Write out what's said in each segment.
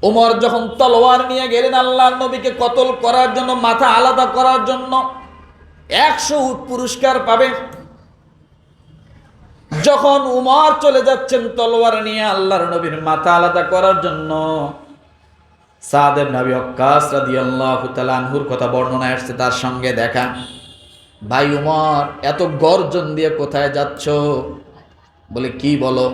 ওমর যখন তলোয়ার নিয়ে গেলেন আল্লাহর নবীকে কতল করার জন্য, মাথা আলাদা করার জন্য, 100 উট পুরস্কার পাবে। যখন উমর চলে যাচ্ছেন তলোয়ার নিয়ে আল্লাহর নবীর মাথা আলাদা করার জন্য, সাদ ইবনে আবি ওয়াক্কাস রাদিয়াল্লাহু তাআলা আনহুর কথা বর্ণনা আসছে, তার সঙ্গে দেখা। ভাই উমর, এত গর্জন দিয়ে কোথায় যাচ্ছ? বলে কি বলো?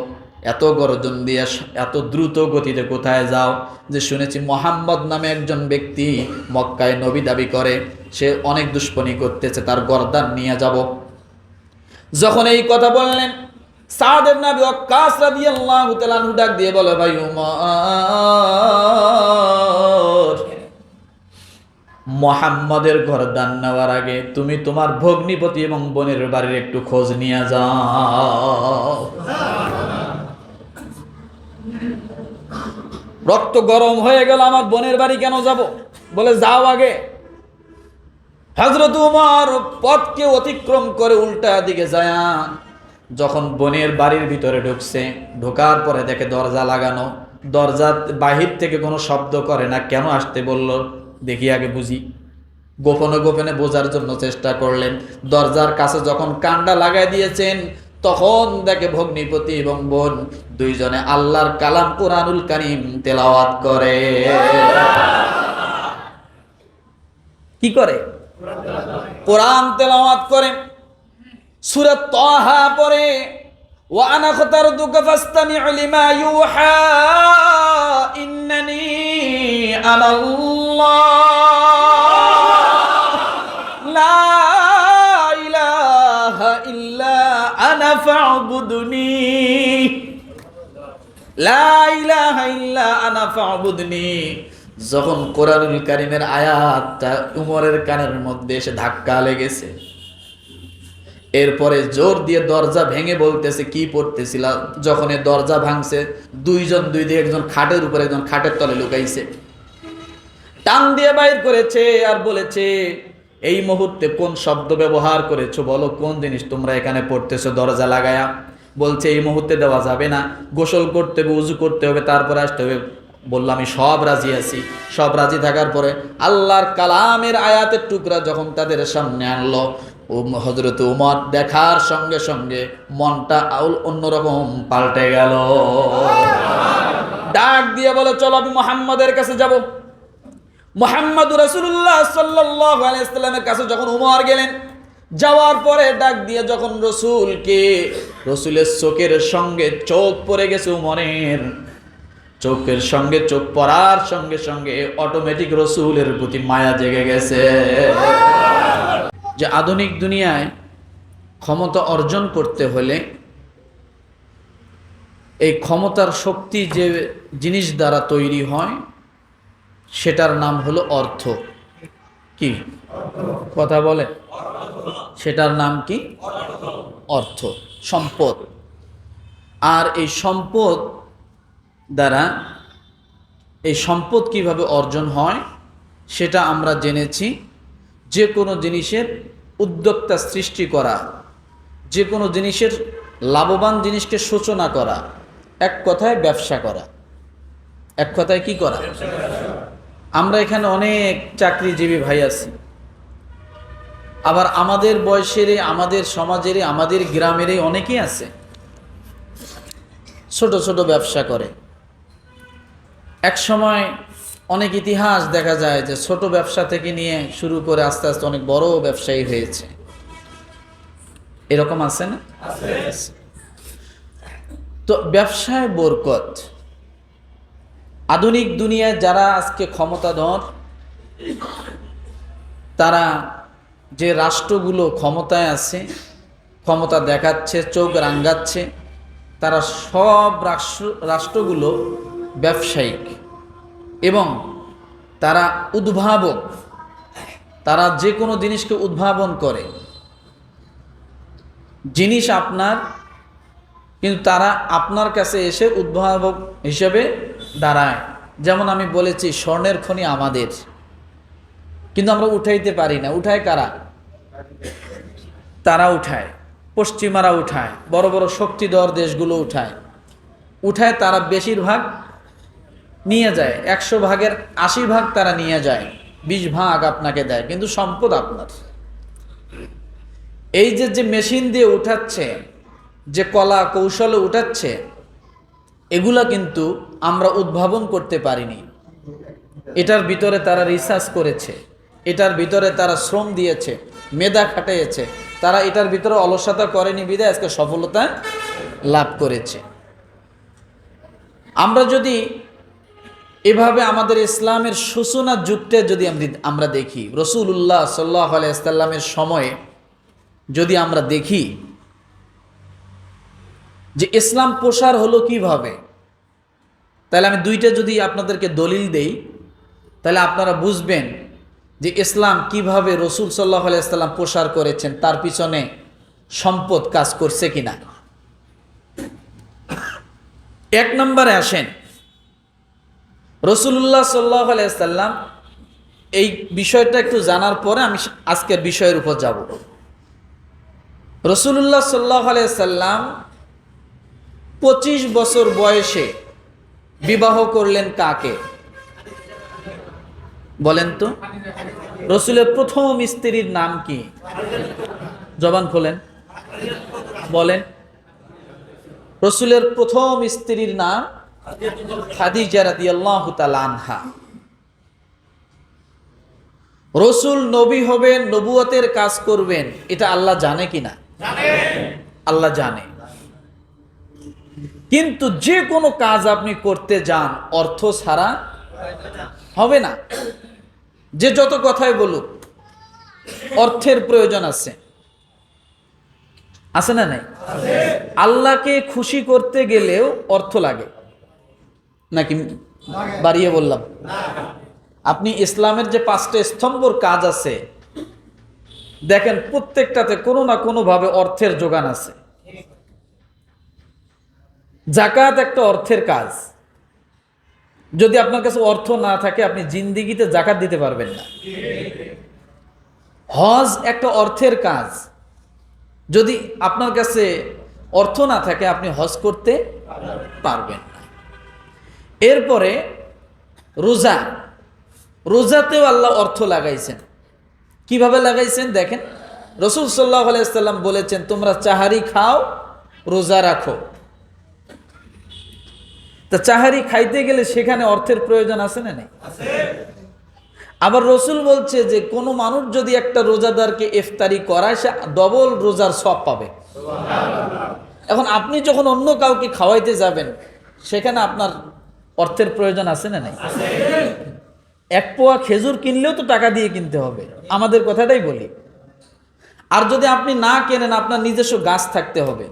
এত গর্জন দিয়ে এত দ্রুত গতিতে কোথায় যাও? যে শুনেছি মুহাম্মদ নামে একজন ব্যক্তি মক্কায় নবী দাবি করে, সে অনেক দুশ্মনী করতেছে, তার গর্দান নিয়ে যাব। যখন এই কথা বললেন, সাদ ইবনে আবি ওয়াক্কাস রাদিয়াল্লাহু তাআলা আনহু ডাক দিয়ে বলে, ভাই উমর, মুহাম্মাদের গর্দান নেওয়ার আগে তুমি তোমার ভগ্নিপতি এবং বোনের বাড়ির একটু খোঁজ নিয়ে যাও। রক্ত গরম হয়ে গেল, আমার বোনের বাড়ি কেন যাব? বলে যাও আগে। হযরত উমর পথকে অতিক্রম করে উল্টা দিকে যায়, যখন বোনের বাড়ির ভিতরে ঢুকছে, ঢোকার পরে দেখে দরজা লাগানো, দরজা বাহির থেকে কোনো শব্দ করে না। কেন আসতে বলল দেখি আগে বুঝি। গোপনে গোপনে বোঝার জন্য চেষ্টা করলেন। দরজার কাছে যখন কান্ডা লাগাই দিয়েছেন, তখন দেখে ভগ্নিপতি এবং বোন দুইজনে আল্লাহর কালাম কুরআনুল কারীম তেলাওয়াত করে। কি করে? কোরআন তেলাওয়াত করে। সূরা তাহা পড়ে, ওয়া আনা খতারতুকা ফাসতামি' লিমা ইউহা ইন্নানি আনাল্লাহ লা ইলাহা ইল্লা আনা ফা'বুদনি লা ইলাহা ইল্লা আনা ফা'বুদনি। যখন কোরআনুল কারীমের আয়াতটা উমরের কানের মধ্যে এসে ধাক্কা লেগেছে, এরপরে জোর দিয়ে দরজা ভেঙে বলতেছে, কি পড়তেছিল? যখন এই দরজা ভাঙছে, দুইজন দুই দিকে, একজন খাটের উপরে, একজন খাটের তলে লুকাইছে, টান দিয়ে বাইর করেছে আর বলেছে, এই মুহূর্তে কোন শব্দ ব্যবহার করেছো বলো, কোন জিনিস তোমরা এখানে পড়তেছো দরজা লাগায়া? বলছে এই মুহূর্তে দেওয়া যাবে না, গোসল করতে হবে, উযু করতে হবে, তারপরে আসতে হবে। বললাম আমি সব রাজি আছি। সব রাজি থাকার পরে আল্লাহর কালামের আয়াতের টুকরা যখন তাদের সামনে আনলো, হযরত উমর দেখার সঙ্গে সঙ্গে মনটা অন্যরকম পাল্টে গেল। ডাক দিয়ে বলে, চলো আমি মুহাম্মাদের কাছে যাব। মুহাম্মাদুর রাসূলুল্লাহ সাল্লাল্লাহু আলাইহি ওয়াসাল্লামের কাছে যখন উমর গেলেন, যাওয়ার পরে ডাক দিয়ে যখন রসুলের চোখের সঙ্গে চোখ পড়ে গেছে, উমরের চোখের সঙ্গে চোখ পড়ার সঙ্গে সঙ্গে অটোমেটিক রসুলের প্রতি মায়া জেগে গেছে। যে আধুনিক দুনিয়ায় ক্ষমতা অর্জন করতে হলে এই ক্ষমতার শক্তি যে জিনিস দ্বারা তৈরি হয়, সেটার নাম হলো অর্থ। কি কথা বলে? সেটার নাম কি? অর্থ, সম্পদ। আর এই সম্পদ দ্বারা, এই সম্পদ কিভাবে অর্জন হয় সেটা আমরা জেনেছি। যে কোনো জিনিসের উদ্যোক্তা সৃষ্টি করা, যে কোনো জিনিসের লাভবান জিনিসকে সূচনা করা, এক কথায় ব্যবসা করা। এক কথায় কি করা? আমরা এখানে অনেক চাকরিজীবী ভাই আছি, আবার আমাদের বয়সের, আমাদের সমাজের, আমাদের গ্রামের অনেকেই আছে ছোট ছোট ব্যবসা করে। এক সময় অনেক ইতিহাস দেখা যায় যে ছোট ব্যবসা থেকে নিয়ে শুরু করে আস্তে আস্তে অনেক বড় ব্যবসায়ী হয়েছে। এরকম আছে না? তো ব্যবসায় বরকত। আধুনিক দুনিয়ায় যারা আজকে ক্ষমতাধর, তারা যে রাষ্ট্রগুলো ক্ষমতায় আছে, ক্ষমতা দেখাচ্ছে, চোখ রাঙ্গাচ্ছে, তারা সব রাষ্ট্রগুলো ব্যবসায়িক এবং তারা উদ্ভাবক। তারা যে কোনো জিনিসকে উদ্ভাবন করে। জিনিস আপনার, কিন্তু তারা আপনার কাছে এসে উদ্ভাবক হিসেবে দাঁড়ায়। যেমন আমি বলেছি, স্বর্ণের খনি আমাদের, কিন্তু আমরা উঠাইতে পারি না। উঠায় কারা? তারা উঠায়, পশ্চিমারা উঠায়, বড় বড় শক্তিধর দেশগুলো উঠায়। তারা বেশিরভাগ নিয়ে যায়, 100 ভাগের 80 ভাগ তারা নিয়ে যায়, 20 ভাগ আপনাকে দেয়, কিন্তু সম্পদ আপনার। এই যে মেশিন দিয়ে উঠাচ্ছে, যে কলা কৌশলে উঠাচ্ছে, এগুলা কিন্তু আমরা উদ্ভাবন করতে পারিনি। এটার ভিতরে তারা রিসার্চ করেছে, এটার ভিতরে তারা শ্রম দিয়েছে, মেধা খাটিয়েছে, তারা এটার ভিতরে অলসতা করেনি বিধায় আজকে সফলতা লাভ করেছে। আমরা যদি এভাবে আমাদের ইসলামের সূচনা যুগটা যদি আমরা দেখি, রাসূলুল্লাহ সাল্লাল্লাহু আলাইহি ওয়াসাল্লামের সময়ে যদি আমরা দেখি যে ইসলাম প্রসার হলো কিভাবে, তাহলে আমি দুইটা যদি আপনাদেরকে দলিল দেই, তাহলে আপনারা বুঝবেন যে ইসলাম কিভাবে রাসূল সাল্লাল্লাহু আলাইহি ওয়াসাল্লাম প্রসার করেছেন, তার পিছনে সম্পদ কাজ করছে কিনা। 1 নম্বরে আসেন, রাসূলুল্লাহ সাল্লাল্লাহু আলাইহি ওয়াসাল্লাম, এই বিষয়টা একটু জানার পরে আমি আজকের বিষয়ের উপর যাব। রাসূলুল্লাহ সাল্লাল্লাহু আলাইহি ওয়াসাল্লাম 25 বছর বয়সে বিবাহ করলেন কাকে বলেন তো? রাসূলের প্রথম স্ত্রীর নাম কি? জবান খোলেন, বলেন। রাসূলের প্রথম স্ত্রীর নাম খাদিজা রাদিয়াল্লাহু তাআলা আনহা। রাসূল নবী হবেন, নবুয়তের কাজ করবেন, এটা আল্লাহ জানে কিনা? আল্লাহ জানে। কিন্তু যে কোনো কাজ আপনি করতে যান, অর্থ ছাড়া হবে না। যে যত কথাই বলুক, অর্থের প্রয়োজন আছে, আছে না নাই? আল্লাহকে খুশি করতে গেলেও অর্থ লাগে নাকি? বাড়িয়ে বললাম? আপনি ইসলামের যে 5টা স্তম্ভর কাজ আছে, দেখেন প্রত্যেকটাতে কোনো না কোনো ভাবে অর্থের যোগান আছে। যাকাত একটা অর্থের কাজ। যদি আপনার কাছে অর্থ না থাকে, আপনি জিন্দিগিতে যাকাত দিতে পারবেন না। হজ একটা অর্থের কাজ। যদি আপনার কাছে অর্থ না থাকে, আপনি হজ করতে পারবেন না। এরপরে রোজা, রোজাতেও আল্লাহ অর্থ লাগাইছেন। কিভাবে লাগাইছেন দেখেন, রাসূল সাল্লাল্লাহু আলাইহি ওয়াসাল্লাম বলেছেন, তোমরা চাহারি খাও, রোজা রাখো। তা চাহারি খাইতে গেলে সেখানে অর্থের প্রয়োজন আছে না নেই? আবার রাসূল বলছে যে কোনো মানুষ যদি একটা রোজাদারকে ইফতারি করায়, সে ডবল রোজার সওয়াব পাবে। এখন আপনি যখন অন্য কাউকে খাওয়াইতে যাবেন, সেখানে আপনার অর্থের প্রয়োজন আছে না নাই? 1 পোয়া খেজুর কিনলেও তো টাকা দিয়ে কিনতে হবে, আমাদের কথাটাই বলি। আর যদি আপনি না কেনেন, আপনার নিজস্ব গাছ থাকতে হবে।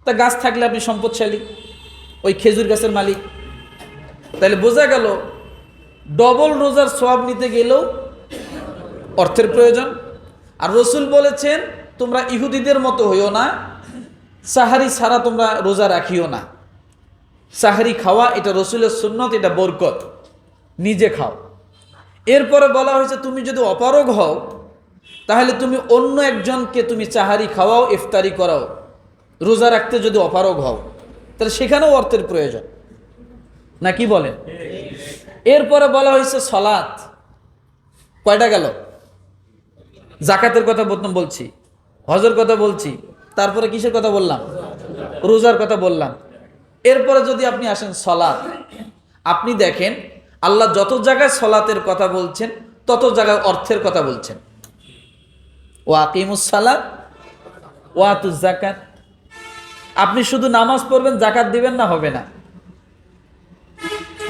তা গাছ থাকলে আপনি সম্পদশালী, ওই খেজুর গাছের মালিক। তাহলে বোঝা গেল ডবল রোজার সওয়াব নিতে গেলেও অর্থের প্রয়োজন। আর রাসূল বলেছেন, তোমরা ইহুদিদের মতো হইও না, সাহারি ছাড়া তোমরা রোজা রাখিও না। সাহারি খাওয়া এটা রাসূলের সুন্নত, এটা বরকত, নিজে খাও। এরপরে বলা হয়েছে, তুমি যদি অপারগ হও, তাহলে তুমি অন্য একজনকে তুমি চাহারি খাওয়াও, ইফতারি করাও। রোজা রাখতে যদি অপারগ হও, তাহলে সেখানেও অর্থের প্রয়োজন, না কি বলেন? এরপরে বলা হয়েছে সালাত। কয়টা গেল? যাকাতের কথা প্রথম বলছি, হজের কথা বলছি, তারপরে কিসের কথা বললাম? রোজার কথা বললাম। এরপরে যদি আপনি আসেন সালাত, আপনি দেখেন আল্লাহ যত জায়গায় সালাতের কথা বলছেন, তত জায়গায় অর্থের কথা বলছেন। ওয়া আকিমুস সালাত ওয়া আতুজ যাকাত। আপনি শুধু নামাজ পড়বেন, যাকাত দিবেন না, হবে না।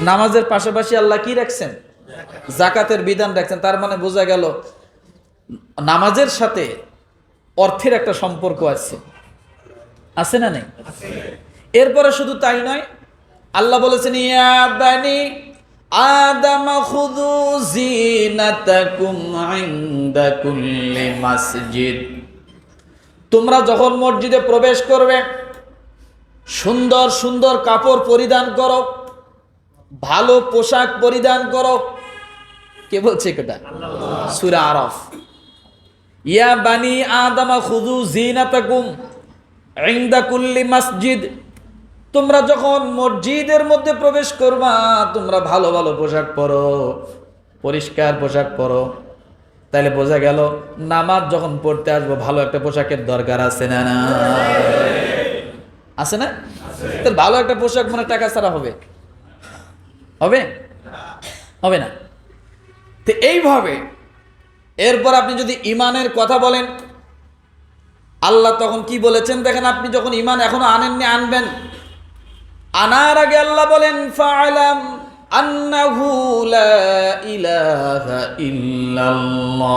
নামাজের পাশাপাশি আল্লাহ কি রাখছেন? যাকাতের বিধান রাখছেন। তার মানে বোঝা গেল নামাজের সাথে অর্থের একটা সম্পর্ক আছে, আছে না নেই? এরপরে শুধু তাই নয়, আল্লাহ বলেছেন, ইয়া বানি আদম খুযু যিনাতাকুম ইনদা কুল্লি মাসজিদ। তোমরা যখন মসজিদে প্রবেশ করবে, সুন্দর সুন্দর কাপড় পরিধান করো, ভালো পোশাক পরিধান করো। কে বলছে এটা? সূরা আরাফ। ইয়া বানি আদম খুযু যিনাতাকুম ইনদা কুল্লি মাসজিদ। তোমরা যখন মসজিদের মধ্যে প্রবেশ করবা তোমরা ভালো ভালো পোশাক পরো, পরিষ্কার পোশাক পরো। তাইলে বোঝা গেল নামাজ যখন পড়তে আসবো ভালো একটা পোশাকের দরকার আছে না? না আছে না? তো ভালো একটা পোশাক মানে টাকা ছাড়া হবে? হবে? হবে না। তো এইভাবে এরপর আপনি যদি ইমানের কথা বলেন, আল্লাহ তখন কি বলেছেন দেখেন, আপনি যখন ইমান এখনো আনেননি, আনবেন। আনার আগে আল্লাহ বলেন ফা'লাম আন্নাহু লা ইলাহা ইল্লাল্লাহু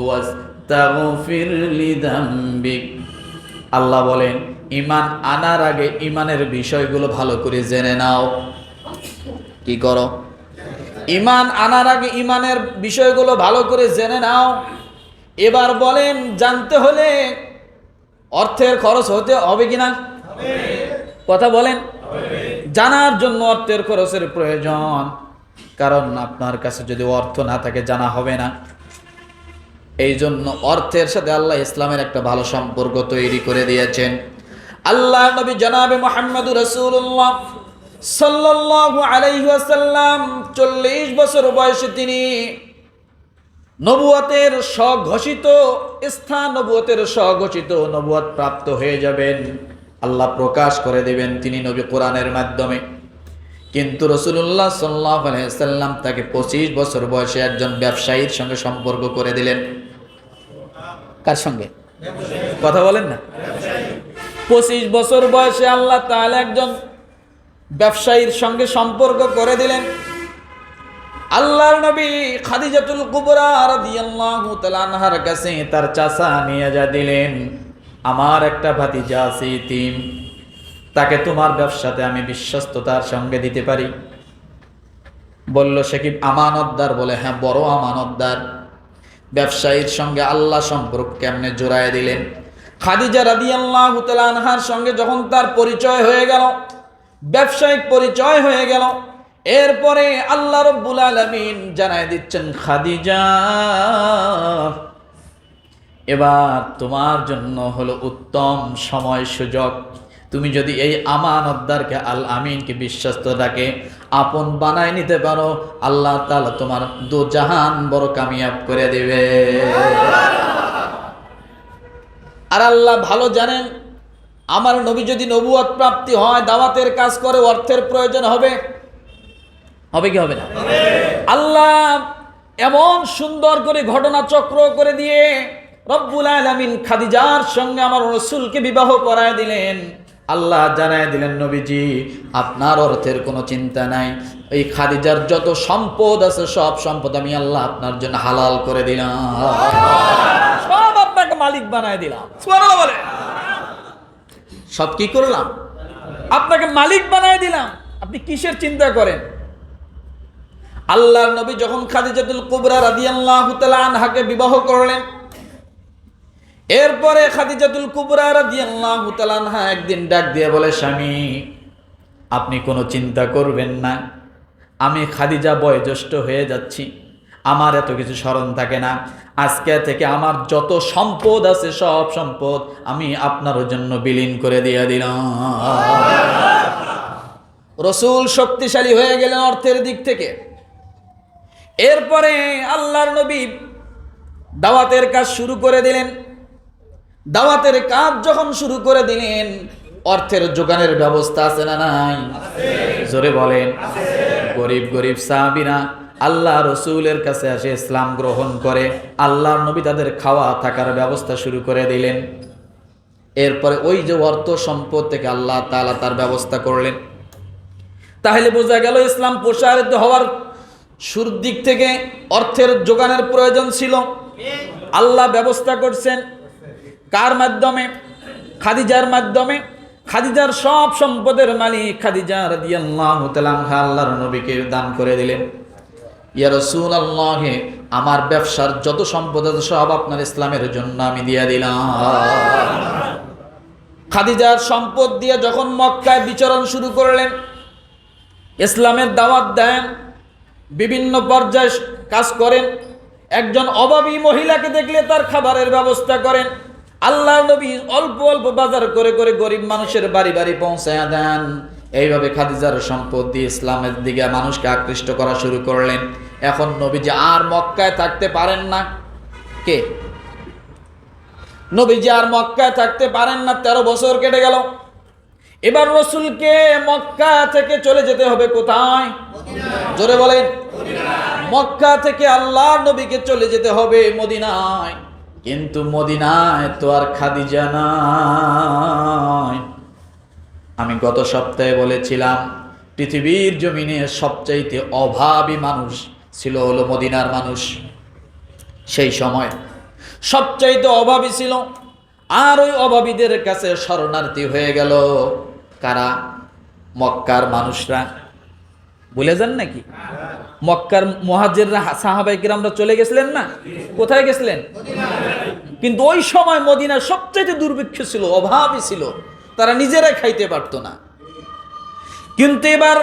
ওয়াস্তাগফির লিযামবিক। আল্লাহ বলেন ইমান আনার আগে ইমানের বিষয়গুলো ভালো করে জেনে নাও। কি করো? ইমান আনার আগে ইমানের বিষয়গুলো ভালো করে জেনে নাও। এবার বলেন জানতে হলে অর্থের খরচ হতে হবে কিনা? কথা বলেন। জানার জন্য অর্থের খরচের প্রয়োজন, কারণ আপনার কাছে যদি অর্থ না থাকে জানা হবে না। এই জন্য অর্থের সাথে আল্লাহ ইসলামের একটা ভালো সম্পর্ক তৈরি করে দিয়েছেন। আল্লাহ নবী জনাবে মুহাম্মদুর রাসূলুল্লাহ সাল্লাল্লাহু আলাইহি ওয়াসাল্লাম 40 বছর বয়সে তিনি নবুয়তের স্বঘোষিত স্থান, নবুয়তের স্বঘোষিত নবুয়ত প্রাপ্ত হয়ে যাবেন। আল্লাহ প্রকাশ করে দেবেন তিনি নবী কোরআনের মাধ্যমে। কিন্তু রাসূলুল্লাহ সাল্লাল্লাহু আলাইহি ওয়াসাল্লাম তাকে 25 বছর বয়সে একজন ব্যবসায়ীর সঙ্গে সম্পর্ক করে দিলেন। কার সঙ্গে? কথা বলেন না। 25 বছর বয়সে আল্লাহ তাআলা একজন ব্যবসায়ীর সঙ্গে সম্পর্ক করে দিলেন। আল্লাহর নবী খাদিজাতুল কুবরা রাদিয়াল্লাহু তাআলা আনহার কাছে তার চাচা নিয়ে যা দিলেন, আমার একটা ভাতিজা আছে ইতিম, তাকে তোমার ব্যবসাতে আমি বিশ্বস্ততার সঙ্গে দিতে পারি। বলল সে কি আমানতদার? বলে হ্যাঁ, বড় আমানতদার। ব্যবসায়ীর সঙ্গে আল্লাহ সম্পর্ক কেমনে জোড়ায় দিলেন। খাদিজা রাদিয়াল্লাহু তাআলা আনহার সঙ্গে যখন তার পরিচয় হয়ে গেল, ব্যবসায়িক পরিচয় হয়ে গেল, এরপরে আল্লাহ রাব্বুল আলামিন জানায় দিচ্ছেন খাদিজা এবার তোমার জন্য হলো উত্তম সময় সুযোগ। তুমি যদি এই আমানতদারকে আল আমিনকে বিশ্বস্তটাকে আপন বানায় নিতে পারো, আল্লাহ তাআলা তোমার দু জাহান বড় কামিয়াব করে দিবে। আর আল্লাহ ভালো জানেন আমার নবী যদি নবুয়ত প্রাপ্তি হয়, দাওয়াতের কাজ করে, অর্থের প্রয়োজন হবে। হবে কি হবে না? আল্লাহ এমন সুন্দর করে ঘটনা চক্র করে দিয়ে রব্বুল আলামিন খাদিজার সঙ্গে আমার রাসূলকে বিবাহ করায় দিলেন। আল্লাহ জানায় দিলেন নবীজি আপনার অর্থের কোনো চিন্তা নাই, এই খাদিজার যত সম্পদ আছে সব সম্পদ আমি আল্লাহ আপনার জন্য হালাল করে দিলাম, সব আপনাকে মালিক বানায় দিলাম। সুবহানাল্লাহ বলে। সব কি করলাম? আপনাকে মালিক বানায় দিলাম। আপনি কিসের চিন্তা করেন? আল্লাহর নবী যখন খাদিজাতুল কুবরা রাদিয়াল্লাহু তাআলা আনহাকে বিবাহ করলেন, এরপরে খাদিজাতুল কুবরা রাদিয়াল্লাহু তাআলা আনহা একদিন ডাক দিয়ে বলে, স্বামী আপনি কোনো চিন্তা করবেন না, আমি খাদিজা বয়োজ্যেষ্ঠ হয়ে যাচ্ছি, আমার এত কিছু স্মরণ থাকে না, আজকে থেকে আমার যত সম্পদ আছে সব সম্পদ আমি আপনার জন্য বিলীন করে দিয়ে দিলাম। রাসূল শক্তিশালী হয়ে গেলেন অর্থের দিক থেকে। এরপরে আল্লাহর নবী দাওয়াতের কাজ শুরু করে দিলেন। দাওয়াতের কাজ যখন শুরু করে দিলেন, অর্থের যোগানের ব্যবস্থা আছে না নাই? জোরে বলেন। গরিব গরিব সাহাবীরা আল্লাহ রসুলের কাছে আসে ইসলাম গ্রহণ করে, আল্লাহর নবী তাদের খাওয়া থাকার ব্যবস্থা শুরু করে দিলেন। এরপরে ওই যে অর্থ সম্পদ থেকে আল্লাহ তাআলা তার ব্যবস্থা করলেন। তাহলে বোঝা গেল ইসলাম প্রসারিত হওয়ার শুরুর দিক থেকে অর্থের যোগানের প্রয়োজন ছিল, আল্লাহ ব্যবস্থা করছেন। কার মাধ্যমে? খাদিজার মাধ্যমে। খাদিজার সব সম্পদের মালিক খাদিজা রাদিয়াল্লাহু তাআলা আনহা আল্লাহর নবীকে দান করে দিলেন। ইয়া রাসূলুল্লাহ, আমার ব্যবসার যত সম্পদ আছে সব আপনার ইসলামের জন্য আমি দিয়ে দিলাম। খাদিজার সম্পদ দিয়ে যখন মক্কায় বিচরণ শুরু করলেন, ইসলামের দাওয়াত দেন, বিভিন্ন পর্যায়ে কাজ করেন। একজন অভাবী মহিলাকে দেখলে তার খাবারের ব্যবস্থা করেন। আল্লাহর নবী অল্প অল্প বাজার করে করে গরিব মানুষের বাড়ি বাড়ি পৌঁছায়া দেন। এইভাবে খাদিজার সম্পদ দিয়ে ইসলামের দিকে মানুষকে আকৃষ্ট করা শুরু করলেন। এখন নবীজি আর মক্কায় থাকতে পারেন না। কে? নবীজি আর মক্কায় থাকতে পারেন না। 13 বছর কেটে গেল। এবার রাসূলকে মক্কা থেকে চলে যেতে হবে কোথায়? জোরে বলেন। মক্কা থেকে আল্লাহর নবীকে চলে যেতে হবে মদিনায়। কিন্তু মদিনায় তো আর খাদিজা নাই। আমি গত সপ্তাহে বলেছিলাম পৃথিবীর জমিনে সবচাইতে অভাবী মানুষ ছিল হলো মদিনার মানুষ। সেই সময় সবচাইতে অভাবী ছিল। আর ওই অভাবীদের কাছে শরণার্থী হয়ে গেল কারা? মক্কার মানুষরা। ভুলে যান নাকি? মক্কার মুহাজিররা সাহাবায়ে কিরামরা চলে গেছিলেন না? কোথায় গেছিলেন? কিন্তু ওই সময় মদিনা সবচাইতে দুর্ভিক্ষ ছিল, অভাবী ছিল, তারা নিজেরাই খাইতে পারতো না। কিন্তু এবার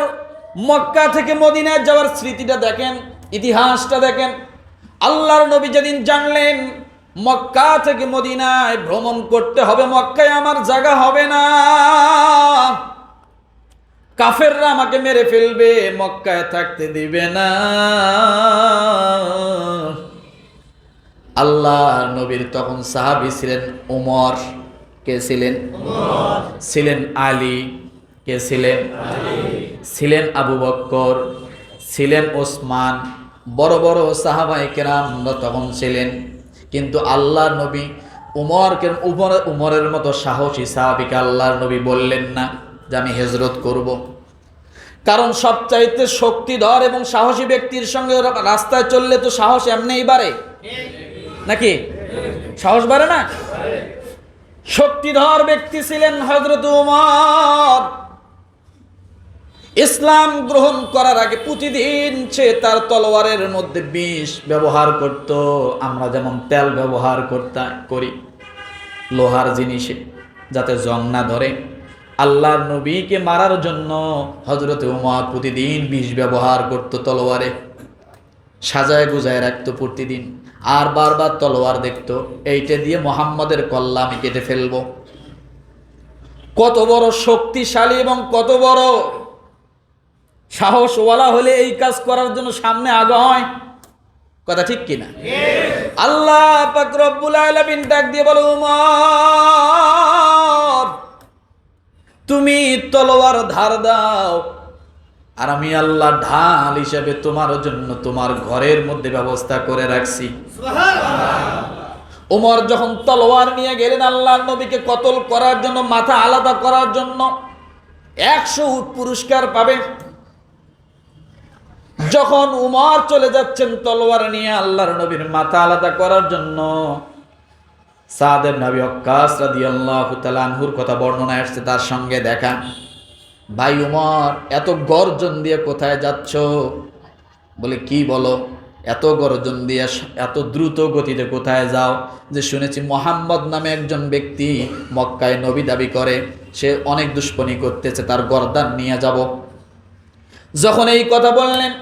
মক্কা থেকে মদিনায় যাওয়ার স্মৃতিটা দেখেন, ইতিহাসটা দেখেন। আল্লাহর নবী যেদিন জানলেন মক্কা থেকে মদিনায় ভ্রমণ করতে হবে, মক্কায় আমার জায়গা হবে না, কাফেররা আমাকে মেরে ফেলবে, মক্কায় থাকতে দিবে না। আল্লাহর নবীর তখন সাহাবী ছিলেন উমর। কে ছিলেন? ছিলেন আলী। কে ছিলেন? ছিলেন আবু বকর, ছিলেন ওসমান, বড় বড় সাহাবায়ে কেরামরা তখন ছিলেন। কিন্তু আল্লাহর নবী উমরের মতো সাহসী সাহাবীকে আল্লাহর নবী বললেন না যে আমি হিজরত করব। কারণ সবচাইতে শক্তিধর এবং সাহসী ব্যক্তির সঙ্গে রাস্তায় চললে তো সাহস এমনিই বাড়ে নাকি? সাহস বাড়ে না? শক্তিধর ব্যক্তি ছিলেন হযরত উমর। ইসলাম গ্রহণ করার আগে প্রতিদিন সে তার তলোয়ারের মধ্যে বিষ ব্যবহার করত। আমরা যেমন তেল ব্যবহার করি লোহার জিনিসে যাতে জং না ধরে, আল্লাহর নবীকে মারার জন্য হযরত উমর প্রতিদিন বিষ ব্যবহার করত তলোয়ারে, সাজায় গুজায় রাখতো প্রতিদিন। আর বারবার তলোয়ার দেখতো, এইটা দিয়ে মুহাম্মদের কল্লা আমি কেটে ফেলবো। কত বড় শক্তিশালী এবং কত বড় সাহসওয়ালা হলে এই কাজ করার জন্য সামনে আগা হয়। কথা ঠিক কিনা? আল্লাহ পাক রব্বুল আলামিন ডাক দিয়ে বলে, উমর তুমি তলোয়ার ধার দাও, আর আমি আল্লাহ ঢাল হিসেবে তোমার জন্য তোমার ঘরের মধ্যে ব্যবস্থা করে রাখছি। উমর যখন তলোয়ার নিয়ে গেলেন আল্লাহর নবীকে কতল করার জন্য, মাথা আলাদা করার জন্য, 100 উট পুরস্কার পাবে। যখন উমর চলে যাচ্ছেন তলোয়ার নিয়ে আল্লাহর নবীর মাথা আলাদা করার জন্য, সাদ ইবনে আবি ওয়াক্কাস রাদিয়াল্লাহু তাআলা আনহুর কথা বর্ণনায় আসছে, তার সঙ্গে দেখা। ভাই উমর, এত গর্জন দিয়ে কোথায় যাচ্ছ? বলে কি বলো? এত গর্জন দিয়ে এত দ্রুত গতিতে কোথায় যাও? যে শুনেছি মুহাম্মদ নামে একজন ব্যক্তি মক্কায় নবী দাবি করে, সে অনেক দুষ্কর্ম করতেছে, তার গর্দান নিয়ে যাব। যখন এই কথা বললেন,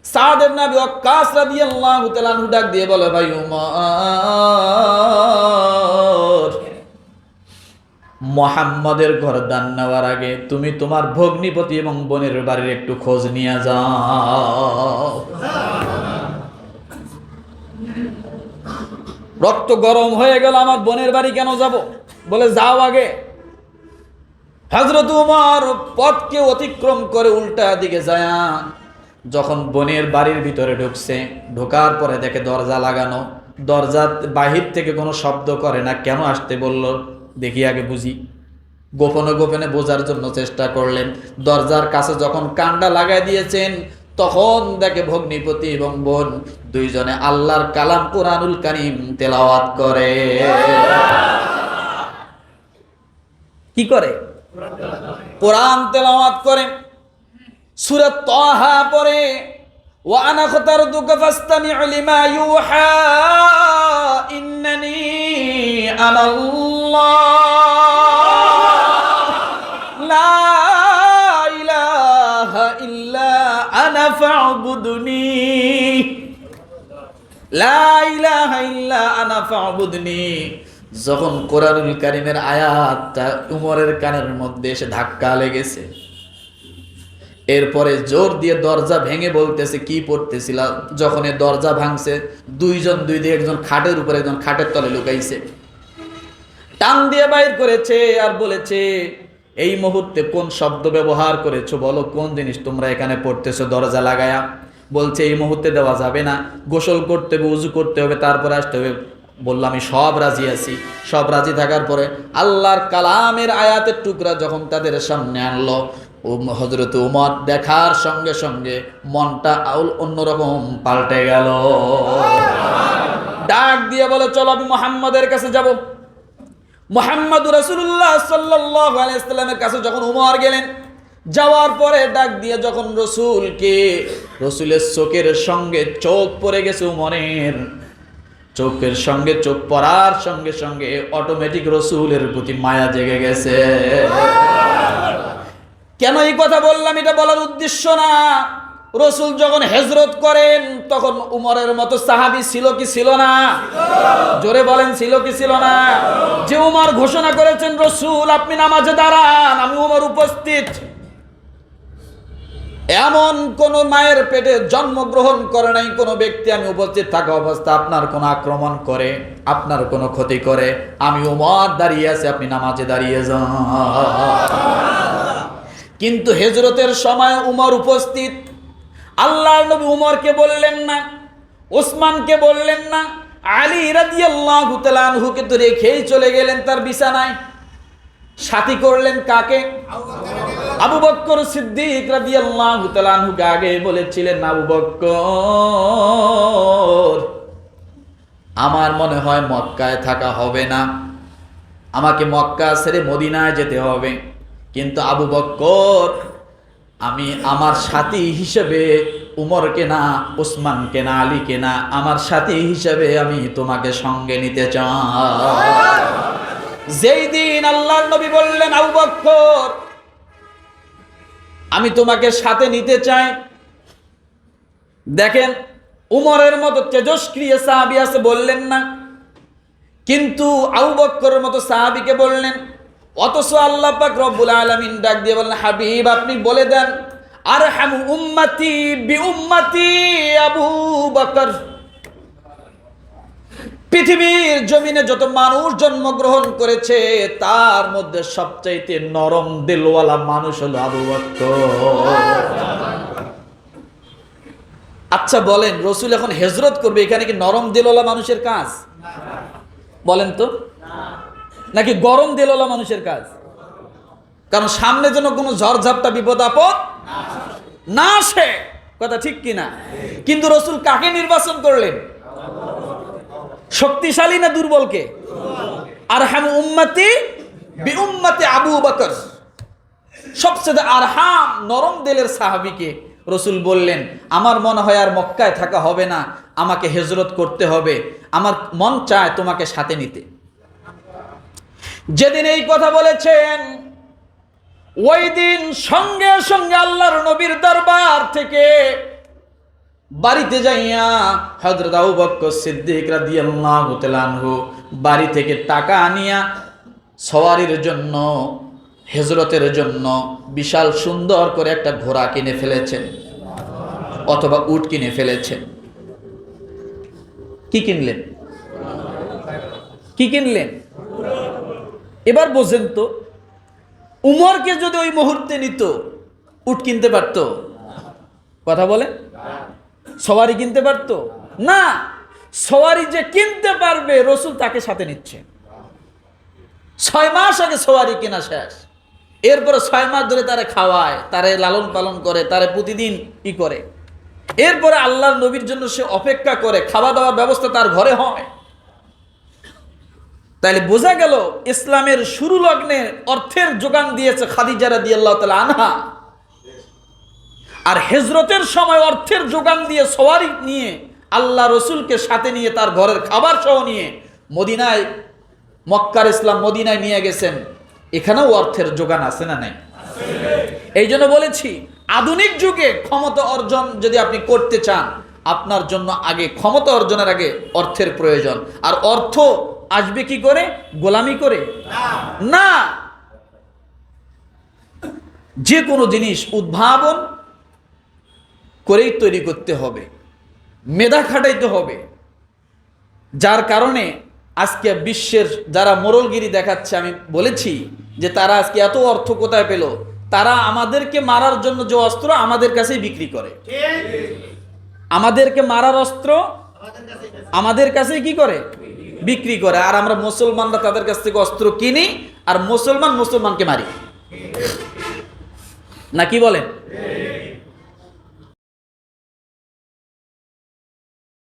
সাদ ইবনে আবি ওয়াক্কাস রাদিয়াল্লাহু তাআলা আনহু ডাক দিয়ে বলে, ভাই উমর, মুহাম্মাদের গর্দান নেওয়ার আগে তুমি তোমার ভগ্নিপতি এবং বোনের বাড়ির একটু খোঁজ নিয়ে যাও। রক্ত গরম হয়ে গেল, আমার বোনের বাড়ি কেন যাব? বলে যাও আগে। হযরত উমর পথকে অতিক্রম করে উল্টা দিকে যায়, যখন বোনের বাড়ির ভিতরে ঢুকছে, ঢোকার পরে দেখে দরজা লাগানো, দরজা বাহির থেকে কোনো শব্দ করে না। কেন আসতে বলল দেখি আগে বুঝি। গোপনে গোপনে বোঝার জন্য চেষ্টা করলেন। দরজার কাছে যখন কান্ডা লাগাই দিয়েছেন, তখন দেখে ভগ্নিপতি এবং বোন দুইজনে আল্লাহর কালাম কুরআনুল কারীম তেলাওয়াত করে। কি করে? কোরআন তেলাওয়াত করে। সূরা তাহা পড়ে, ওয়া আনা খতারতুকা ফাসতামি' লিমা ইউহা ইন্নানি আনাল্লাহ লা ইলাহা ইল্লা আনা ফা'বুদনি লা ইলাহা ইল্লা আনা ফা'বুদনি যখন কোরআনুল কারীমের আয়াতটা উমরের কানের মধ্যে এসে ধাক্কা লেগেছে, এরপরে জোর দিয়ে দরজা ভেঙে বলতেছে কি পড়তেছিল। যখন এই দরজা ভাঙছে, দুইজন দুই দিকে, একজন খাটের উপরে, একজন খাটের তলে লুকাইছে, টান দিয়ে বাইর করেছে আর বলেছে, এই মুহূর্তে কোন শব্দ ব্যবহার করেছো বলো, কোন জিনিস তোমরা এখানে পড়তেছো দরজা লাগায়া? বলছে এই মুহূর্তে দেওয়া যাবে না, গোসল করতে হবে, উজু করতে হবে, তারপরে আসতে হবে। বললাম আমি সব রাজি আছি। সব রাজি থাকার পরে আল্লাহর কালামের আয়াতের টুকরা যখন তাদের সামনে আনলো, হযরত উমর দেখার সঙ্গে সঙ্গে মনটা অন্যরকম পাল্টে গেল। ডাক দিয়ে বলে, চলো আমি মুহাম্মাদের কাছে যাব। মুহাম্মদুর রাসূলুল্লাহ সাল্লাল্লাহু আলাইহি ওয়াসাল্লামের কাছে যখন উমর গেলেন, যাওয়ার পরে ডাক দিয়ে যখন রসুলের চোখের সঙ্গে চোখ পড়ে গেছে, উমরের চোখের সঙ্গে চোখ পড়ার সঙ্গে সঙ্গে অটোমেটিক রসুলের প্রতি মায়া জেগে গেছে। কেন এই কথা বললাম, এটা বলার উদ্দেশ্য না। রসুল যখন হিজরত করেন তখন উমরের মতো সাহাবী ছিল কি ছিল না? জোরে বলেন, ছিল কি ছিল না? যে উমর ঘোষণা করেছেন, রসুল আপনি নামাজে দাঁড়ান, আমি উমর উপস্থিত। এমন কোন মায়ের পেটে জন্মগ্রহণ করে নাই কোন ব্যক্তি, আমি উপস্থিত থাকা অবস্থা আপনার কোন আক্রমণ করে, আপনার কোন ক্ষতি করে, আমি উমর দাঁড়িয়ে আছি, আপনি নামাজে দাঁড়িয়ে যান। কিন্তু হিজরতের সময় উমর উপস্থিত। আল্লাহর নবী উমরকে বললেন না, ওসমানকে বললেন না, আলী রাদিয়াল্লাহু তাআলা আনহুকে তো রেখেই চলে গেলেন তার বিছানায়। সাথী করলেন কাকে? আবু বকর সিদ্দিক রাদিয়াল্লাহু তাআলা আনহুকে আগে বলেছিলেন, আবু বকর আমার মনে হয় মক্কায় থাকা হবে না, আমাকে মক্কা ছেড়ে মদিনায় যেতে হবে। কিন্তু আবু বকর, আমি আমার সাথী হিসেবে উমরকে না, ওসমানকে না, আলীকে না, আমার সাথী হিসেবে আমি তোমাকে সঙ্গে নিতে চাই। যেই দিন আল্লাহর নবী বললেন, আবু বকর আমি তোমাকে সাথে নিতে চাই, দেখেন উমরের মতো তেজস্ক্রিয় সাহাবী আছে বললেন না, কিন্তু আবু বকরের মতো সাহাবীকে বললেন। অথচ আল্লাহ পাক রব্বুল আলামিন ডাক দিয়ে বললেন, হাবিব আপনি বলে দেন, আরহামু উম্মতি বিউম্মতি আবু বকর। পৃথিবীর জমিনে যত মানুষ জন্মগ্রহণ করেছে তার মধ্যে সবচাইতে নরম দিলওয়ালা মানুষ হলো আবু বকর। আচ্ছা বলেন, রসুল এখন হিজরত করবে, এখানে কি নরম দিলওয়ালা মানুষের কাজ? বলেন তো, নাকি গরম দিলওয়ালা মানুষের কাজ? কারণ সামনে যেন কোনো ঝড়ঝাপটা বিপদ আপদ না আসে, কথা ঠিক কিনা? কিন্তু রসুল কাকে নির্বাচন করলেন? শক্তিশালী না দুর্বলকে? আরহাম উম্মতি বিউম্মতি আবু বকর, সবচেয়ে আরহাম নরম দিলের সাহাবীকে রসুল বললেন, আমার মনে হয় আর মক্কায় থাকা হবে না, আমাকে হিজরত করতে হবে, আমার মন চায় তোমাকে সাথে নিতে। যেদিন এই কথা বলেছেন, ওই দিন সঙ্গে সঙ্গে আল্লাহর নবীর দরবার থেকে বাড়িতে যাইয়া হযরত আবু বকর সিদ্দিক রাদিয়াল্লাহু তাআলা আনহু বাড়ি থেকে টাকা আনিয়া সওয়ারির জন্য, হিজরতের জন্য বিশাল সুন্দর করে একটা ঘোড়া কিনে ফেলেছেন, অথবা উট কিনে ফেলেছেন। কি কিনলেন? কি কিনলেন? এবার বোঝেন তো, উমরকে যদি ওই মুহূর্তে নিত, উট কিনতে পারতো? কথা বলে, সওয়ারি কিনতে পারতো না। সওয়ারি যে কিনতে পারবে, রসুল তাকে সাথে নিচ্ছে। 6 মাস আগে সওয়ারি কেনা শেষ, এরপরে 6 মাস ধরে তারে খাওয়ায়, তারে লালন পালন করে, তারে প্রতিদিন ই করে, এরপরে আল্লাহর নবীর জন্য সে অপেক্ষা করে, খাওয়া দাওয়ার ব্যবস্থা তার ঘরে হয়। তাইলে বোঝা গেল ইসলামের শুরু লগ্নে অর্থের যোগান দিয়েছে খাদিজা রাদিয়াল্লাহু তাআলা আনহা, আর হিজরতের সময় অর্থের যোগান দিয়ে সওয়ারি নিয়ে আল্লাহ রসুলকে সাথে নিয়ে তার ঘরের খাবার সহ নিয়ে মদিনায়, মক্কার ইসলাম মদিনায় নিয়ে গেছেন। এখানেও অর্থের যোগান আছে না নাই? এই জন্য বলেছি, আধুনিক যুগে ক্ষমতা অর্জন যদি আপনি করতে চান, আপনার জন্য আগে ক্ষমতা অর্জনের আগে অর্থের প্রয়োজন। আর অর্থ আসবে কি করে? গোলামি করে না, যে কোনো জিনিস উদ্ভাবন করেই তৈরি করতে হবে, মেধা খাটাইতে হবে। যার কারণে আজকে বিশ্বের যারা মোড়লগিরি দেখাচ্ছে, আমি বলেছি যে তারা আজকে এত অর্থ কোথায় পেল, তারা আমাদেরকে মারার জন্য যে অস্ত্র আমাদের কাছেই বিক্রি করে, আমাদেরকে মারার অস্ত্র আমাদের কাছেই কি করে? বিক্রি করে। আর আমরা মুসলমানরা তাদের কাছ থেকে অস্ত্র কিনি আর মুসলমানকে মারি, না কি বলেন?